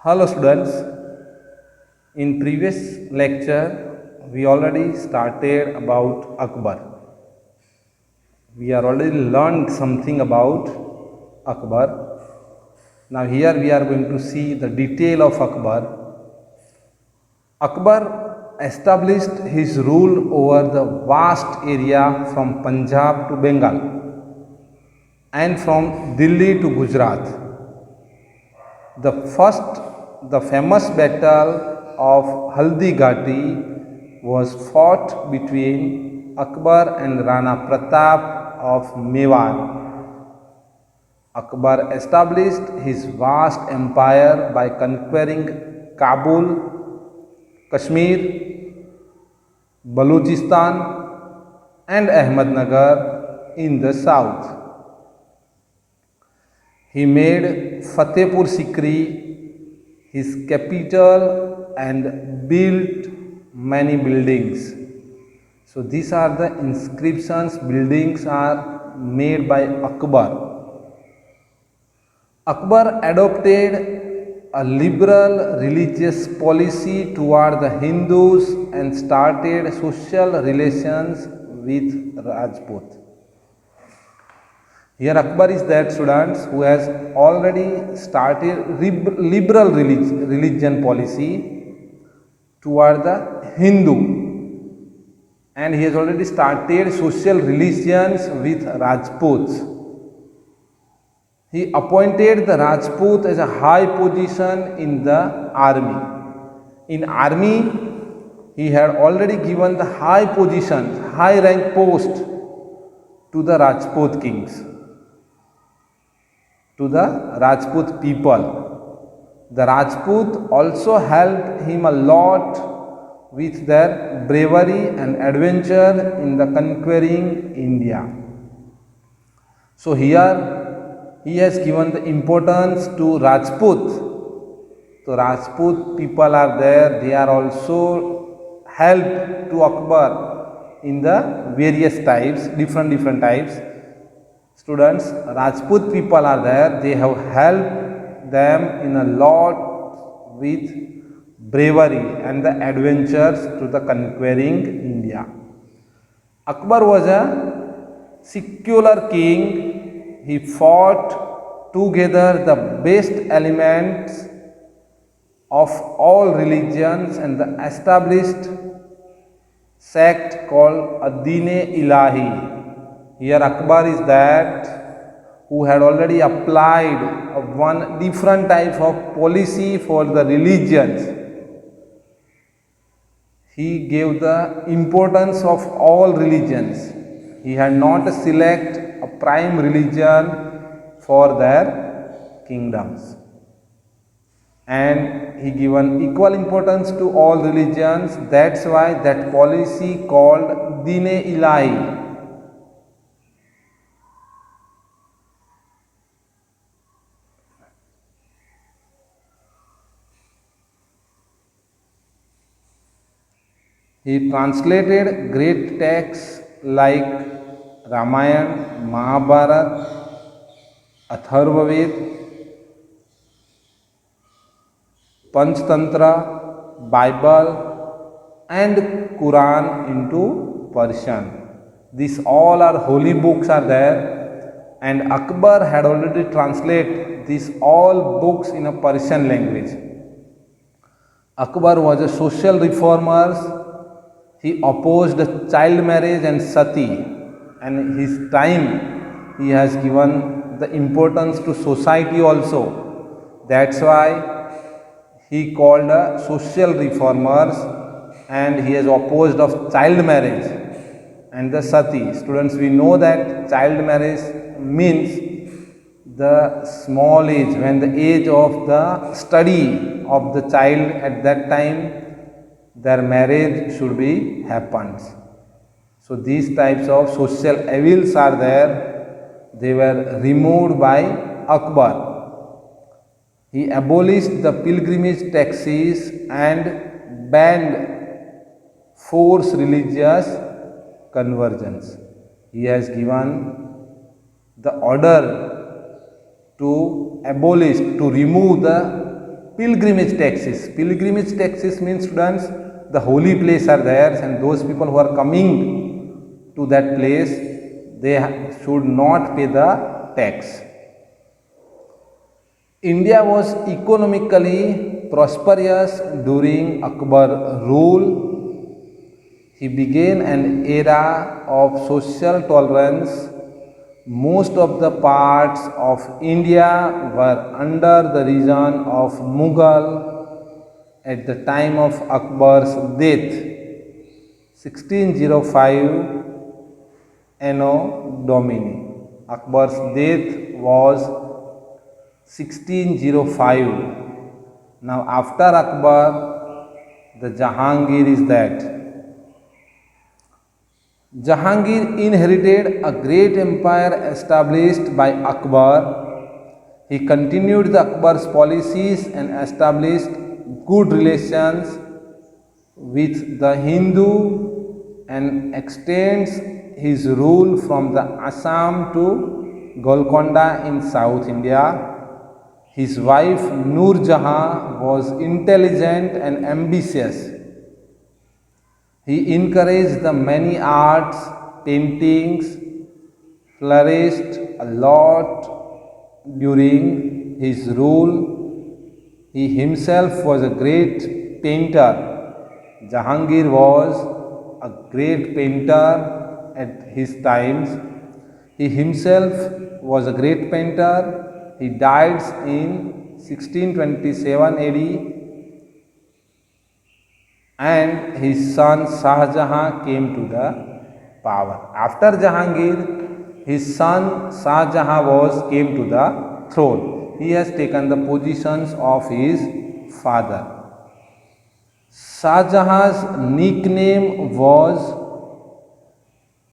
Hello students, in previous lecture we already started about Akbar. We are already learned something about Akbar. Now here we are going to see the detail of Akbar. Akbar established his rule over the vast area from Punjab to Bengal and from Delhi to Gujarat. The famous battle of Haldi Ghati was fought between Akbar and Rana Pratap of Mewar. Akbar established his vast empire by conquering Kabul, Kashmir, Balochistan and Ahmednagar in the south. He made Fatehpur Sikri his capital and built many buildings. So these are the inscriptions, buildings are made by Akbar. Akbar adopted a liberal religious policy toward the Hindus and started social relations with Rajput. Here Akbar is that students who has already started liberal religion policy toward the Hindu, and he has already started social relations with Rajputs. He appointed the Rajput as a high position in the army. In army, he had already given the high position, high rank post to the Rajput kings, to the Rajput people. The Rajput also helped him a lot with their bravery and adventure in the conquering India. So here he has given the importance to Rajput. So Rajput people are there, they are also helped to Akbar in the various types, different types. Students, Rajput people are there, they have helped them in a lot with bravery and the adventures to the conquering India. Akbar was a secular king. He fought together the best elements of all religions and the established sect called Ad-Din-e-Ilahi. Here Akbar is that who had already applied one different type of policy for the religions. He gave the importance of all religions. He had not select a prime religion for their kingdoms, and he given equal importance to all religions. That's why that policy called Din-e-Ilahi. He translated great texts like Ramayana, Mahabharata, Atharvaved, Panchtantra, Bible and Quran into Persian. These all are holy books are there, and Akbar had already translated these all books in a Persian language. Akbar was a social reformer. He opposed child marriage and sati, and his time he has given the importance to society also. That's why he called social reformers, and he has opposed of child marriage and the sati. Students, we know that child marriage means the small age, when the age of the study of the child at that time their marriage should be happens. So these types of social evils are there. They were removed by Akbar. He abolished the pilgrimage taxes and banned forced religious conversions. He has given the order to abolish, to remove the pilgrimage taxes. Pilgrimage taxes means, students, the holy place are there, and those people who are coming to that place, they should not pay the tax. India was economically prosperous during Akbar's rule. He began an era of social tolerance. Most of the parts of India were under the region of Mughal at the time of Akbar's death, 1605 Anno Domini. Akbar's death was 1605. Now after Akbar, the Jahangir is that. Jahangir inherited a great empire established by Akbar. He continued the Akbar's policies and established good relations with the Hindu and extends his rule from the Assam to Golconda in South India. His wife Nur Jahan was intelligent and ambitious. He encouraged the many arts, paintings, flourished a lot during his rule. He himself was a great painter. Jahangir was a great painter at his times. He himself was a great painter. He died in 1627 AD. And his son Shah Jahan came to the power. After Jahangir, his son Shah Jahan came to the throne. He has taken the positions of his father. Shah Jahan's nickname was